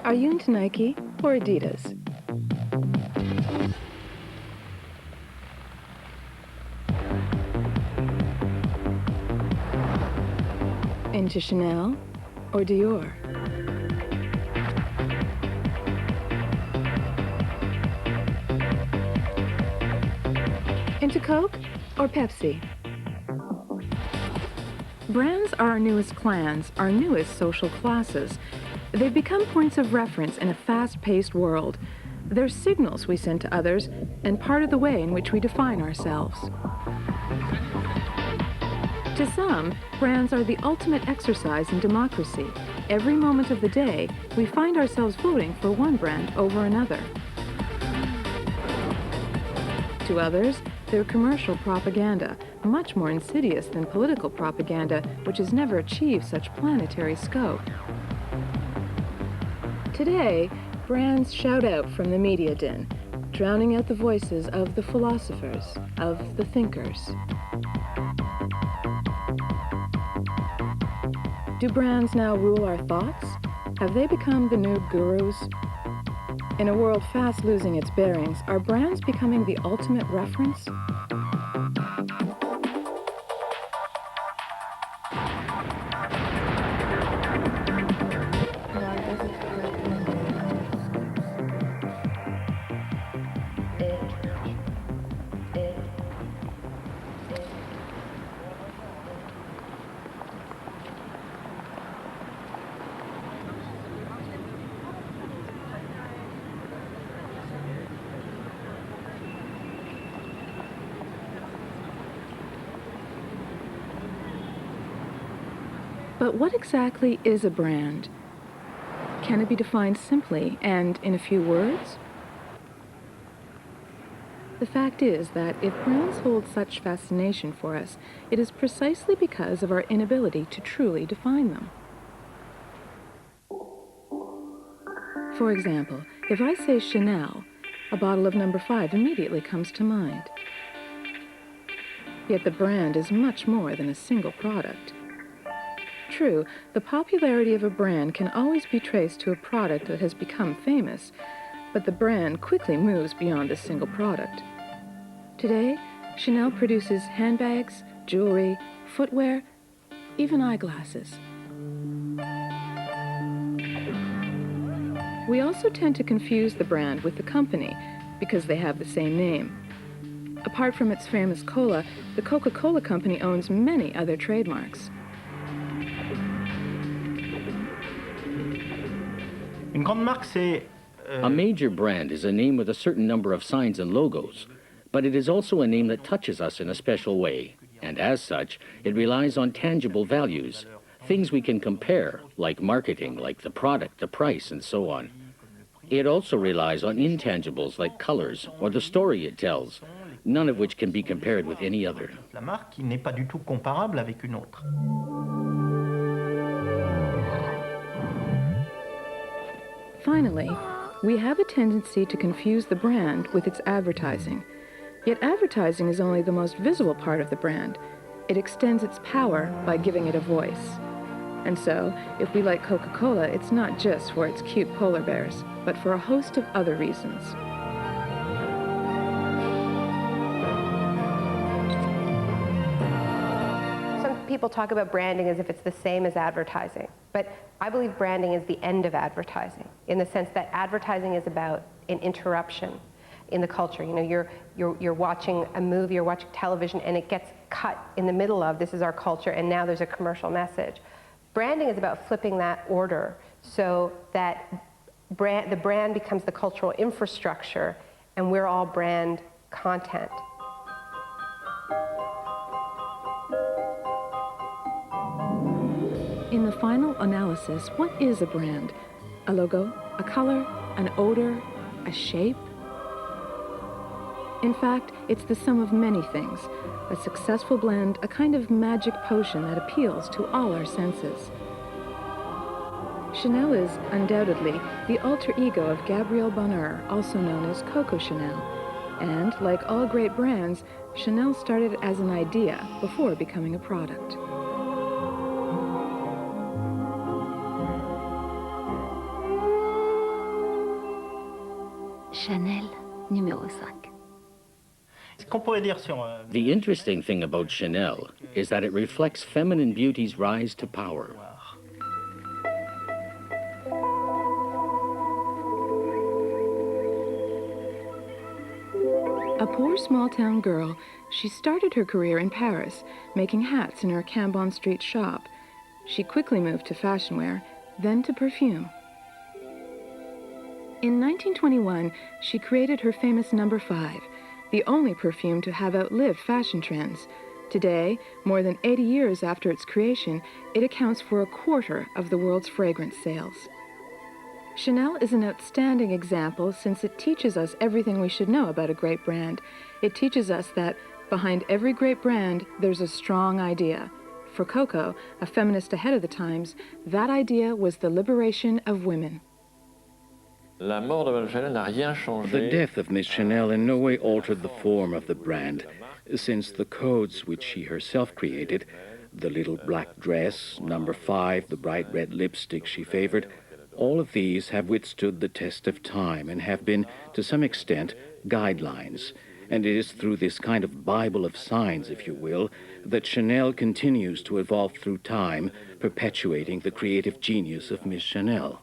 Are you into Nike or Adidas? Into Chanel or Dior? Into Coke or Pepsi? Brands are our newest clans, our newest social classes. They've become points of reference in a fast-paced world. They're signals we send to others and part of the way in which we define ourselves. To some, brands are the ultimate exercise in democracy. Every moment of the day, we find ourselves voting for one brand over another. To others, they're commercial propaganda, much more insidious than political propaganda, which has never achieved such planetary scope. Today, brands shout out from the media din, drowning out the voices of the philosophers, of the thinkers. Do brands now rule our thoughts? Have they become the new gurus? In a world fast losing its bearings, are brands becoming the ultimate reference? But what exactly is a brand? Can it be defined simply and in a few words? The fact is that if brands hold such fascination for us, it is precisely because of our inability to truly define them. For example, if I say Chanel, a bottle of No. 5 immediately comes to mind. Yet the brand is much more than a single product. True, the popularity of a brand can always be traced to a product that has become famous, but the brand quickly moves beyond this single product. Today, Chanel produces handbags, jewelry, footwear, even eyeglasses. We also tend to confuse the brand with the company because they have the same name. Apart from its famous cola, the Coca-Cola Company owns many other trademarks. A major brand is a name with a certain number of signs and logos, but it is also a name that touches us in a special way, and as such, it relies on tangible values, things we can compare, like marketing, like the product, the price, and so on. It also relies on intangibles like colors or the story it tells, none of which can be compared with any other. Finally, we have a tendency to confuse the brand with its advertising. Yet advertising is only the most visible part of the brand. It extends its power by giving it a voice. And so, if we like Coca-Cola, it's not just for its cute polar bears, but for a host of other reasons. People talk about branding as if it's the same as advertising, but I believe branding is the end of advertising, in the sense that advertising is about an interruption in the culture. You know, you're watching a movie, you're watching television, and it gets cut in the middle of, this is our culture, and now there's a commercial message. Branding is about flipping that order so that the brand becomes the cultural infrastructure, and we're all brand content. In the final analysis, what is a brand? A logo, a color, an odor, a shape? In fact, it's the sum of many things. A successful blend, a kind of magic potion that appeals to all our senses. Chanel is undoubtedly the alter ego of Gabrielle Bonheur, also known as Coco Chanel. And like all great brands, Chanel started as an idea before becoming a product. Chanel numéro 5. The interesting thing about Chanel is that it reflects feminine beauty's rise to power. A poor small-town girl, she started her career in Paris, making hats in her Cambon Street shop. She quickly moved to fashion wear, then to perfume. In 1921, she created her famous No. 5, the only perfume to have outlived fashion trends. Today, more than 80 years after its creation, it accounts for a quarter of the world's fragrance sales. Chanel is an outstanding example since it teaches us everything we should know about a great brand. It teaches us that behind every great brand, there's a strong idea. For Coco, a feminist ahead of the times, that idea was the liberation of women. The death of Miss Chanel in no way altered the form of the brand, since the codes which she herself created, the little black dress, No. 5, the bright red lipstick she favored, all of these have withstood the test of time and have been, to some extent, guidelines. And it is through this kind of Bible of signs, if you will, that Chanel continues to evolve through time, perpetuating the creative genius of Miss Chanel.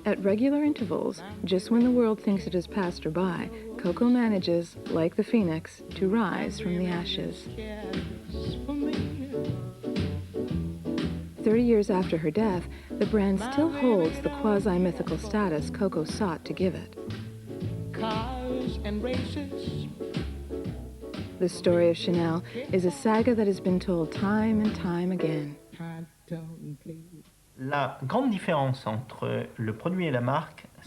At regular intervals, just when the world thinks it has passed her by, Coco manages, like the phoenix, to rise from the ashes. 30 years after her death, the brand still holds the quasi-mythical status Coco sought to give it. Cars and races. The story of Chanel is a saga that has been told time and time again.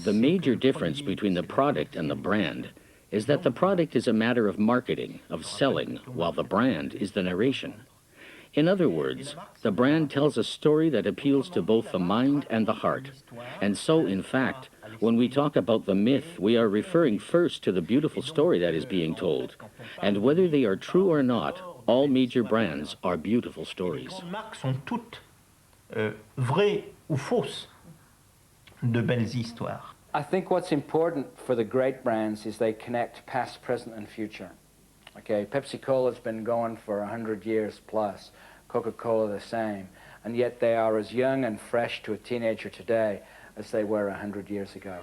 The major difference between the product and the brand is that the product is a matter of marketing, of selling, while the brand is the narration. In other words, the brand tells a story that appeals to both the mind and the heart. And so, in fact, when we talk about the myth, we are referring first to the beautiful story that is being told. And whether they are true or not, all major brands are beautiful stories. I think what's important for the great brands is they connect past, present, and future. Okay, Pepsi-Cola's been going for 100 years plus, Coca-Cola the same, and yet they are as young and fresh to a teenager today as they were 100 years ago.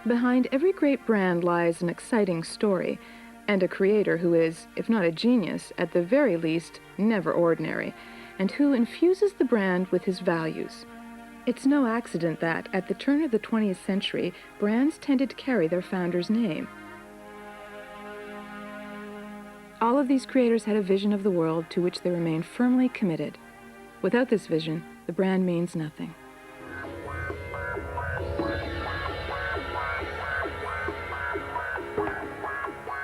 Behind every great brand lies an exciting story, and a creator who is, if not a genius, at the very least, never ordinary, and who infuses the brand with his values. It's no accident that, at the turn of the 20th century, brands tended to carry their founder's name. All of these creators had a vision of the world to which they remained firmly committed. Without this vision, the brand means nothing.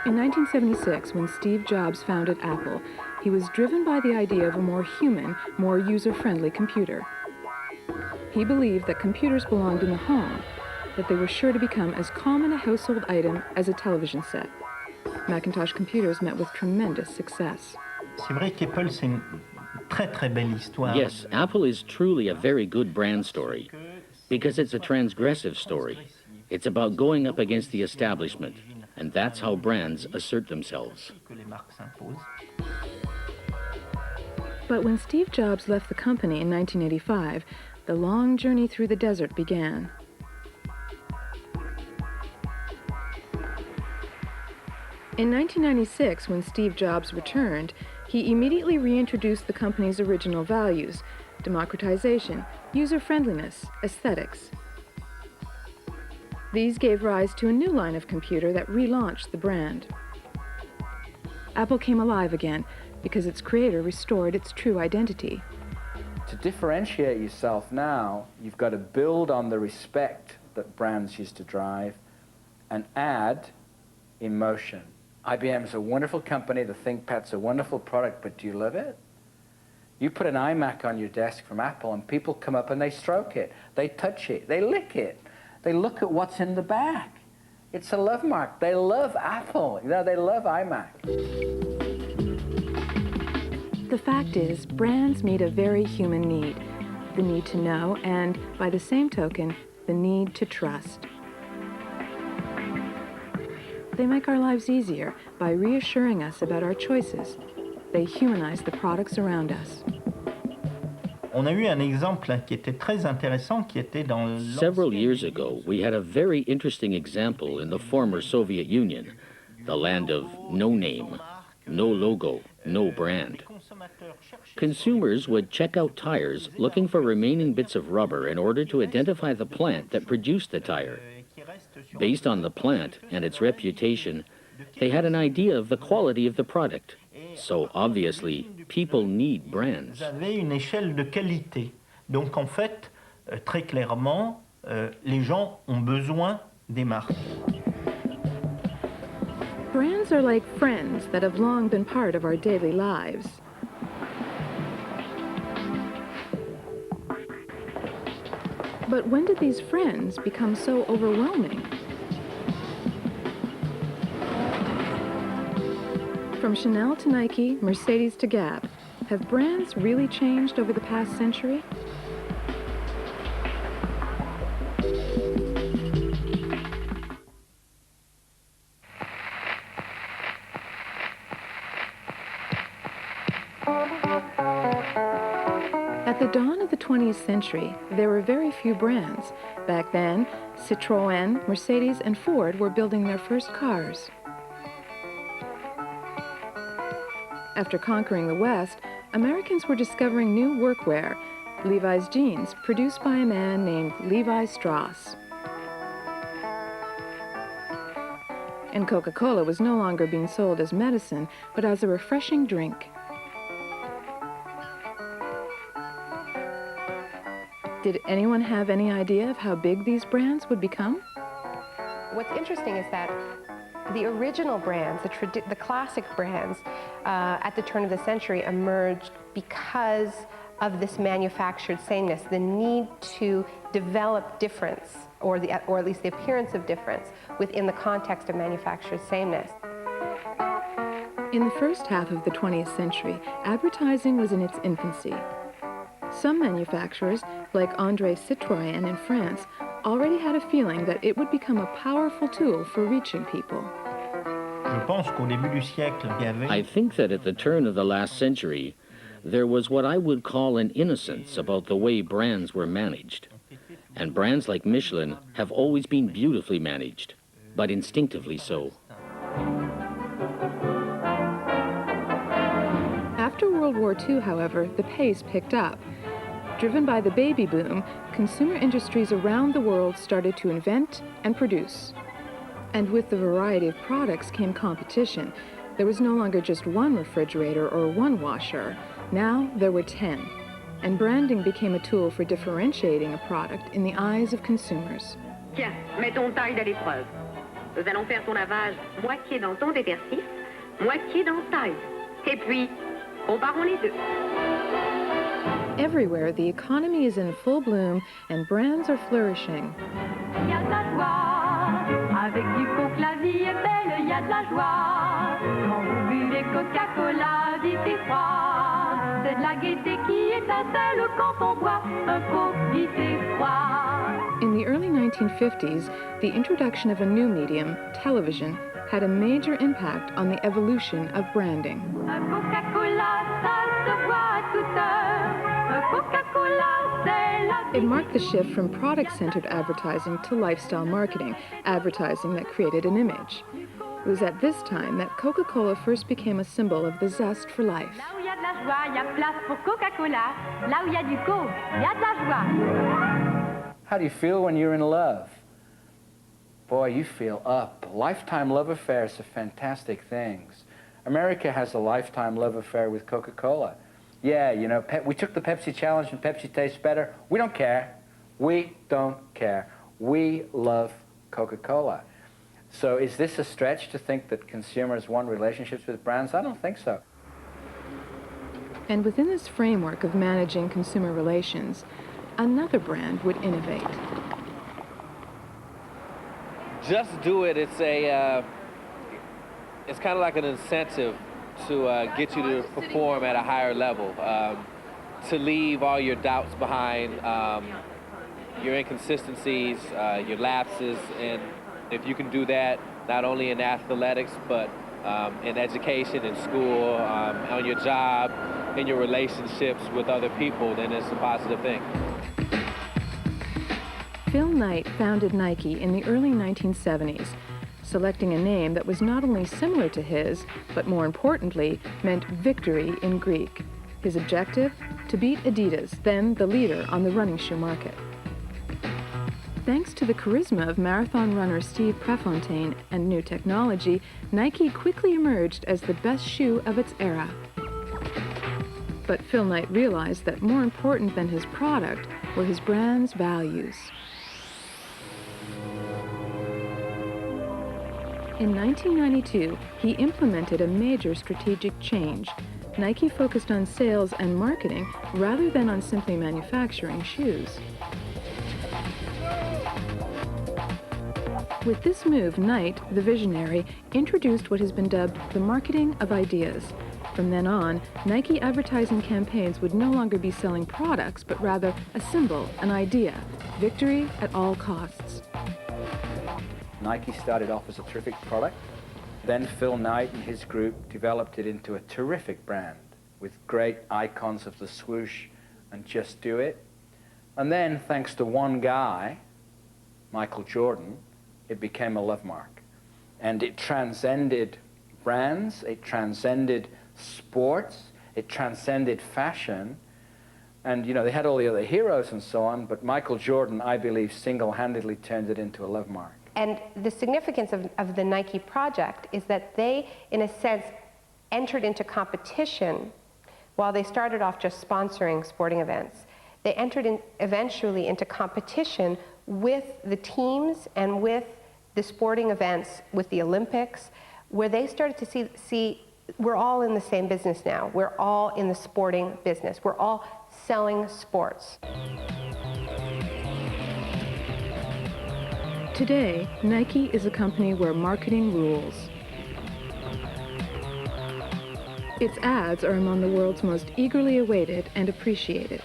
In 1976, when Steve Jobs founded Apple, he was driven by the idea of a more human, more user-friendly computer. He believed that computers belonged in the home, that they were sure to become as common a household item as a television set. Macintosh computers met with tremendous success. Yes, Apple is truly a very good brand story, because it's a transgressive story. It's about going up against the establishment, and that's how brands assert themselves. But when Steve Jobs left the company in 1985, the long journey through the desert began. In 1996, when Steve Jobs returned, he immediately reintroduced the company's original values: democratization, user-friendliness, aesthetics. These gave rise to a new line of computer that relaunched the brand. Apple came alive again because its creator restored its true identity. To differentiate yourself now, you've got to build on the respect that brands used to drive and add emotion. IBM is a wonderful company, the ThinkPad's a wonderful product, but do you love it? You put an iMac on your desk from Apple and people come up and they stroke it, they touch it, they lick it, they look at what's in the back. It's a love mark. They love Apple, you know, they love iMac. The fact is, brands meet a very human need, the need to know, and, by the same token, the need to trust. They make our lives easier by reassuring us about our choices. They humanize the products around us. On a eu un exemple qui était très intéressant, qui était dans Several years ago, we had a very interesting example in the former Soviet Union, the land of no name, no logo, no brand. Consumers would check out tires looking for remaining bits of rubber in order to identify the plant that produced the tire. Based on the plant and its reputation, they had an idea of the quality of the product. So obviously, people need brands. Vous avez une échelle de qualité. Donc en fait, très clairement, les gens ont besoin des marques. Brands are like friends that have long been part of our daily lives. But when did these friends become so overwhelming? From Chanel to Nike, Mercedes to Gap, have brands really changed over the past century? At the dawn of the 20th century, there were very few brands. Back then, Citroën, Mercedes, and Ford were building their first cars. After conquering the West, Americans were discovering new workwear, Levi's jeans, produced by a man named Levi Strauss. And Coca-Cola was no longer being sold as medicine, but as a refreshing drink. Did anyone have any idea of how big these brands would become? What's interesting is that the original brands, the classic brands, at the turn of the century emerged because of this manufactured sameness, the need to develop difference, or at least the appearance of difference, within the context of manufactured sameness. In the first half of the 20th century, advertising was in its infancy. Some manufacturers, like André Citroën in France, already had a feeling that it would become a powerful tool for reaching people. I think that at the turn of the last century, there was what I would call an innocence about the way brands were managed. And brands like Michelin have always been beautifully managed, but instinctively so. After World War II, however, the pace picked up. Driven by the baby boom, consumer industries around the world started to invent and produce. And with the variety of products came competition. There was no longer just one refrigerator or one washer. Now there were 10. And branding became a tool for differentiating a product in the eyes of consumers. Tiens, mets ton taille à l'épreuve. Nous allons faire ton lavage moitié dans ton détergif, moitié dans taille. Et puis, comparons les deux. Everywhere, the economy is in full bloom and brands are flourishing. Il y a de la joie, avec du coke la vie est belle, il y a de la joie. Quand vous buvez Coca-Cola, vite et froid, c'est de la gaieté qui étincelle quand on boit un coke vite et froid. In the early 1950s, the introduction of a new medium, television, had a major impact on the evolution of branding. Un Coca-Cola, ça se voit à toute heure. It marked the shift from product-centered advertising to lifestyle marketing, advertising that created an image. It was at this time that Coca-Cola first became a symbol of the zest for life. Là où il y a de la joie, il y a place pour Coca-Cola. Là où il y a du coke, il y a de la joie. How do you feel when you're in love? Boy, you feel up. Lifetime love affairs are fantastic things. America has a lifetime love affair with Coca-Cola. Yeah, you know, we took the Pepsi challenge and Pepsi tastes better. We don't care. We don't care. We love Coca-Cola. So is this a stretch to think that consumers want relationships with brands? I don't think so. And within this framework of managing consumer relations, another brand would innovate. Just Do It, it's kind of like an incentive to get you to perform at a higher level. to leave all your doubts behind, your inconsistencies, your lapses, and if you can do that, not only in athletics, but in education, in school, on your job, in your relationships with other people, then it's a positive thing. Phil Knight founded Nike in the early 1970s, selecting a name that was not only similar to his, but more importantly, meant victory in Greek. His objective? To beat Adidas, then the leader on the running shoe market. Thanks to the charisma of marathon runner Steve Prefontaine and new technology, Nike quickly emerged as the best shoe of its era. But Phil Knight realized that more important than his product were his brand's values. In 1992, he implemented a major strategic change. Nike focused on sales and marketing rather than on simply manufacturing shoes. With this move, Knight, the visionary, introduced what has been dubbed the marketing of ideas. From then on, Nike advertising campaigns would no longer be selling products, but rather a symbol, an idea, victory at all costs. Nike started off as a terrific product. Then Phil Knight and his group developed it into a terrific brand with great icons of the swoosh and Just Do It. And then, thanks to one guy, Michael Jordan, it became a love mark. And it transcended brands, it transcended sports, it transcended fashion. And, you know, they had all the other heroes and so on, but Michael Jordan, I believe, single-handedly turned it into a love mark. And the significance of the Nike project is that they, in a sense, entered into competition while they started off just sponsoring sporting events. They entered eventually into competition with the teams and with the sporting events, with the Olympics, where they started to see we're all in the same business now. We're all in the sporting business. We're all selling sports. Today, Nike is a company where marketing rules. Its ads are among the world's most eagerly awaited and appreciated.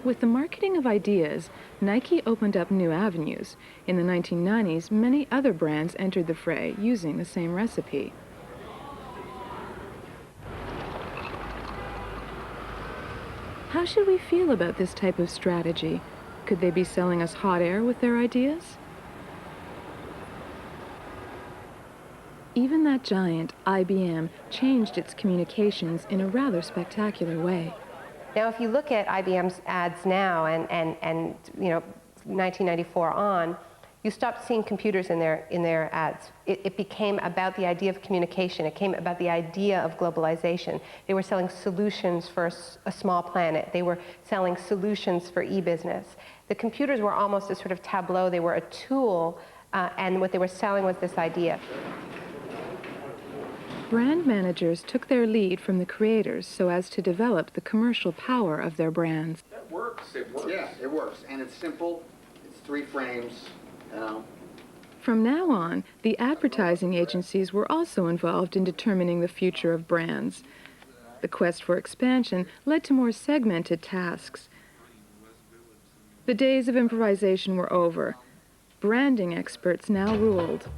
With the marketing of ideas, Nike opened up new avenues. In the 1990s, many other brands entered the fray using the same recipe. How should we feel about this type of strategy? Could they be selling us hot air with their ideas? Even that giant, IBM, changed its communications in a rather spectacular way. Now, if you look at IBM's ads now and you know, 1994 on, you stopped seeing computers in their ads. It became about the idea of communication. It came about the idea of globalization. They were selling solutions for a small planet. They were selling solutions for e-business. The computers were almost a sort of tableau. They were a tool, and what they were selling was this idea. Brand managers took their lead from the creators so as to develop the commercial power of their brands. That works. It works. Yeah, it works. And it's simple. It's 3 frames, you know. From now on, the advertising agencies were also involved in determining the future of brands. The quest for expansion led to more segmented tasks. The days of improvisation were over. Branding experts now ruled.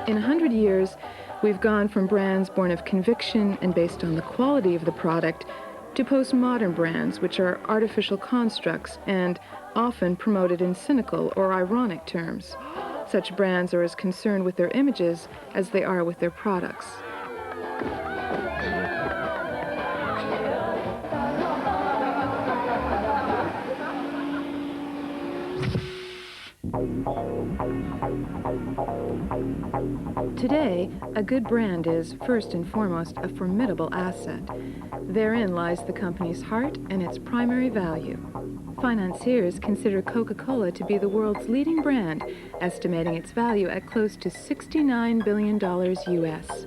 In 100 years, we've gone from brands born of conviction and based on the quality of the product to postmodern brands, which are artificial constructs and often promoted in cynical or ironic terms. Such brands are as concerned with their images as they are with their products. Today, a good brand is, first and foremost, a formidable asset. Therein lies the company's heart and its primary value. Financiers consider Coca-Cola to be the world's leading brand, estimating its value at close to $69 billion US.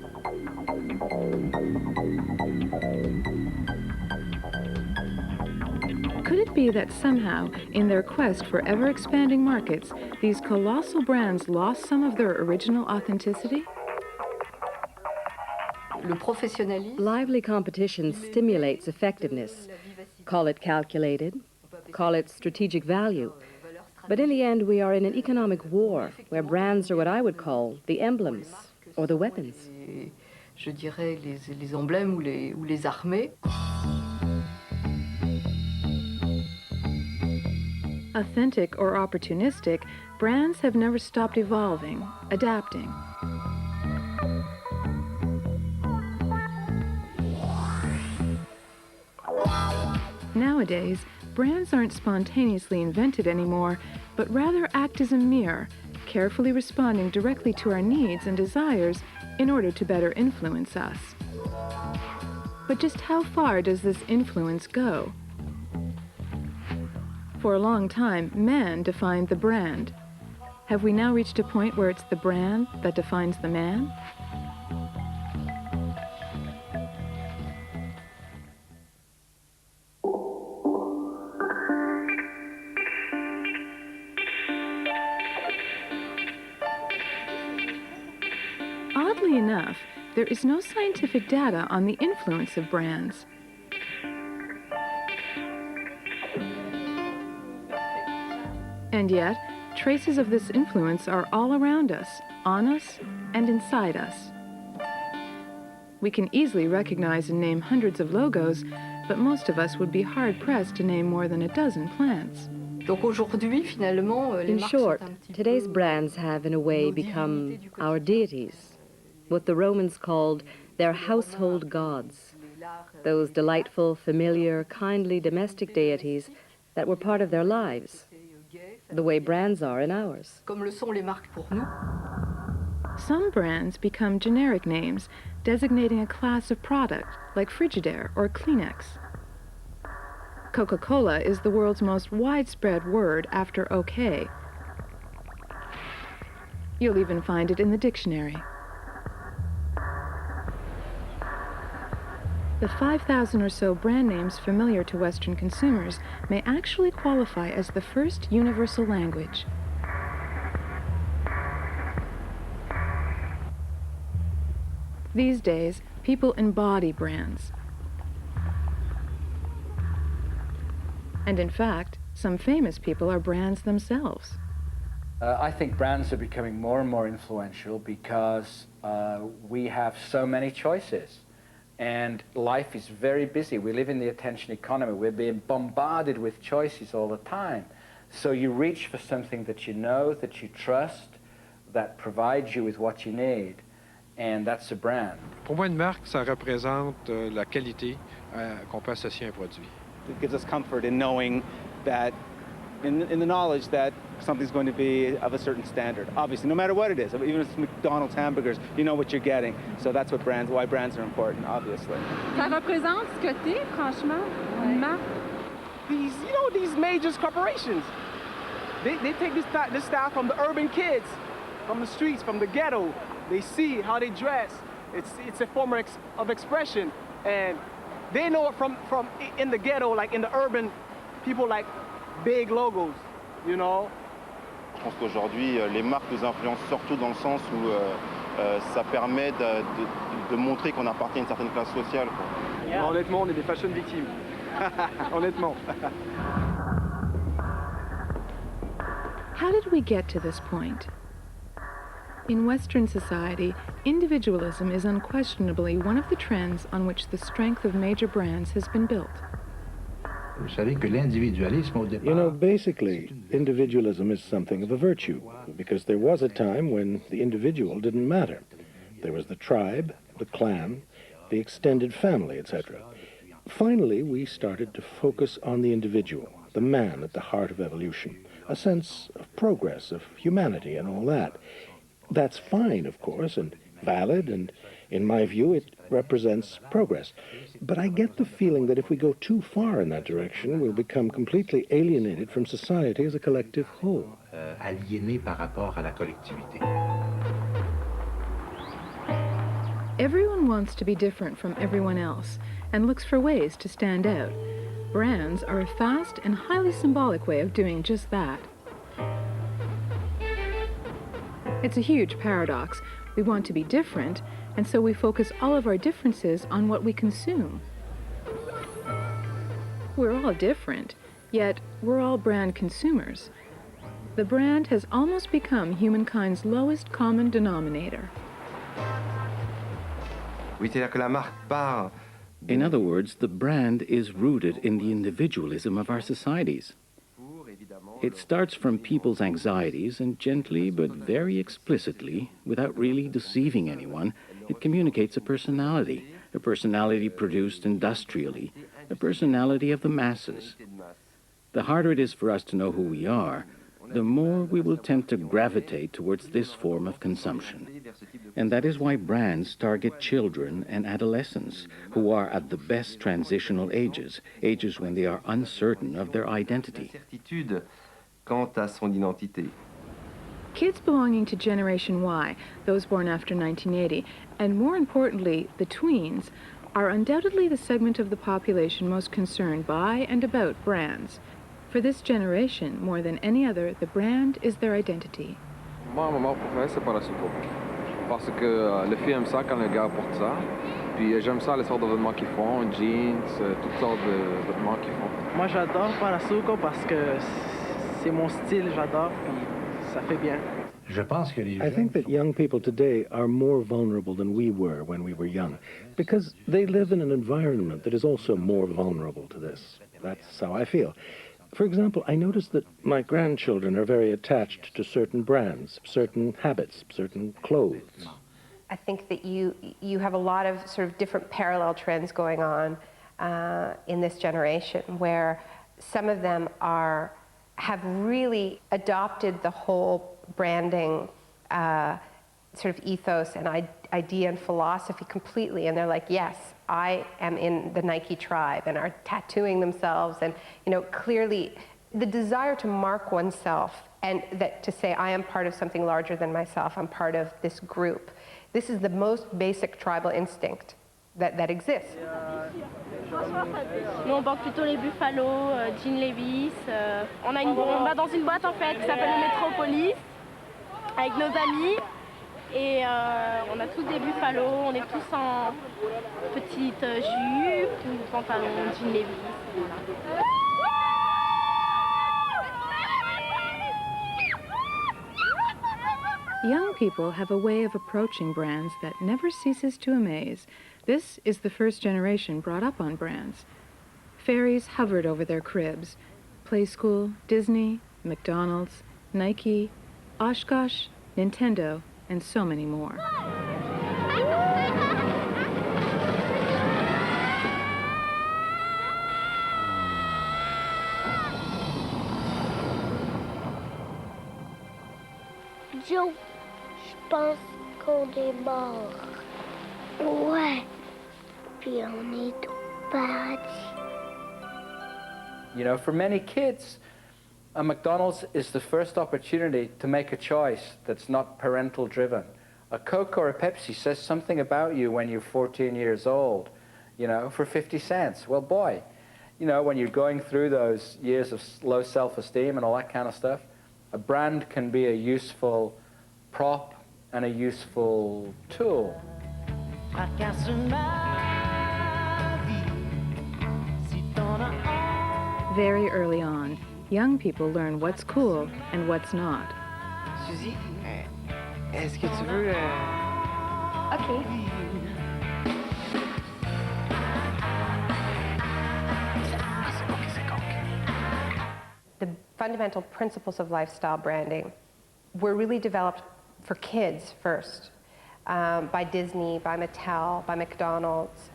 it be that somehow, in their quest for ever-expanding markets, these colossal brands lost some of their original authenticity? Lively competition stimulates effectiveness. Call it calculated, call it strategic value. But in the end, we are in an economic war where brands are what I would call the emblems or the weapons. Je dirais les emblèmes ou les armées. Authentic or opportunistic, brands have never stopped evolving, adapting. Nowadays, brands aren't spontaneously invented anymore, but rather act as a mirror, carefully responding directly to our needs and desires in order to better influence us. But just how far does this influence go? For a long time, man defined the brand. Have we now reached a point where it's the brand that defines the man? Oddly enough, there is no scientific data on the influence of brands. And yet, traces of this influence are all around us, on us, and inside us. We can easily recognize and name hundreds of logos, but most of us would be hard-pressed to name more than a dozen plants. In short, today's brands have, in a way, become our deities, what the Romans called their household gods, those delightful, familiar, kindly domestic deities that were part of their lives, the way brands are in ours. Some brands become generic names, designating a class of product, like Frigidaire or Kleenex. Coca-Cola is the world's most widespread word after OK. You'll even find it in the dictionary. The 5,000 or so brand names familiar to Western consumers may actually qualify as the first universal language. These days, people embody brands. And in fact, some famous people are brands themselves. I think brands are becoming more and more influential because we have so many choices. And life is very busy. We live in the attention economy. We're being bombarded with choices all the time. So you reach for something that you know, that you trust, that provides you with what you need. And that's a brand. Pour moi, une marque, ça représente la qualité qu'on peut associer à un produit. It gives us comfort in knowing that, in the knowledge that something's going to be of a certain standard. Obviously, no matter what it is, even if it's McDonald's hamburgers, you know what you're getting. So that's what why brands are important, obviously. Ça représente ce que t'es, franchement, une marque. These major corporations, they take this style from the urban kids, from the streets, from the ghetto. They see how they dress. It's a form of expression, and they know it from in the ghetto, like in the urban, people like big logos, you know. Je pense qu'aujourd'hui, les marques nous influencent surtout dans le sens où ça permet de montrer qu'on appartient à une certaine classe sociale. Yeah. Honnêtement, on est des fashion victimes. Honnêtement. How did we get to this point? In Western society, individualism is unquestionably one of the trends on which the strength of major brands has been built. You know, basically, individualism is something of a virtue, because there was a time when the individual didn't matter. There was the tribe, the clan, the extended family, etc. Finally, we started to focus on the individual, the man at the heart of evolution, a sense of progress, of humanity, and all that. That's fine, of course, and valid, and in my view, it represents progress. But I get the feeling that if we go too far in that direction, we'll become completely alienated from society as a collective whole. Aliéné par rapport à la collectivité. Everyone wants to be different from everyone else and looks for ways to stand out. brands are a fast and highly symbolic way of doing just that. It's a huge paradox. We want to be different, and so we focus all of our differences on what we consume. We're all different, yet we're all brand consumers. The brand has almost become humankind's lowest common denominator. In other words, the brand is rooted in the individualism of our societies. It starts from people's anxieties and gently but very explicitly, without really deceiving anyone, it communicates a personality produced industrially, a personality of the masses. The harder it is for us to know who we are, the more we will tend to gravitate towards this form of consumption. And that is why brands target children and adolescents, who are at the best transitional ages, ages when they are uncertain of their identity. Kids belonging to Generation Y, those born after 1980, and more importantly, the tweens, are undoubtedly the segment of the population most concerned by and about brands. For this generation, more than any other, the brand is their identity. Moi, ma marque préférée, c'est Parasuco. Parce que les filles aiment ça quand les gars portent ça. Puis j'aime ça, les sortes de vêtements qu'ils font, jeans, toutes sortes de vêtements qu'ils font. Moi, j'adore Parasuco parce que c'est mon style, j'adore, puis ça fait bien. I think that young people today are more vulnerable than we were when we were young, because they live in an environment that is also more vulnerable to this. That's how I feel. For example, I notice that my grandchildren are very attached to certain brands, certain habits, certain clothes. I think that you have a lot of sort of different parallel trends going on in this generation, where some of them have really adopted the whole branding sort of ethos and idea and philosophy completely, and they're like, yes, I am in the Nike tribe, and are tattooing themselves, and clearly the desire to mark oneself and that to say I am part of something larger than myself, I'm part of this group. This is the most basic tribal instinct that exists. Nous on porte plutôt les Buffalo, Jean Levis. On va dans une boîte en fait qui s'appelle le Metropolis avec nos amis. Et on a tous des Buffalo, on est tous en petite jupe ou pantalon Jean Levis. Voilà. Young people have a way of approaching brands that never ceases to amaze. This is the first generation brought up on brands. Fairies hovered over their cribs. Playskool, Disney, McDonald's, Nike, Oshkosh, Nintendo, and so many more. Joe, je pense qu'on est mort. Ouais, puis on est au paradis. You know, for many kids, a McDonald's is the first opportunity to make a choice that's not parental driven. A Coke or a Pepsi says something about you when you're 14 years old, for 50 cents. Well, boy, when you're going through those years of low self-esteem and all that kind of stuff, a brand can be a useful prop and a useful tool. Very early on, young people learn what's cool and what's not. Suzy, est-ce que tu veux... Okay. The fundamental principles of lifestyle branding were really developed for kids first, by Disney, by Mattel, by McDonald's,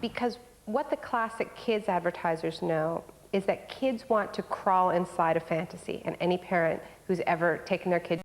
because what the classic kids advertisers know is that kids want to crawl inside a fantasy, and any parent who's ever taken their kid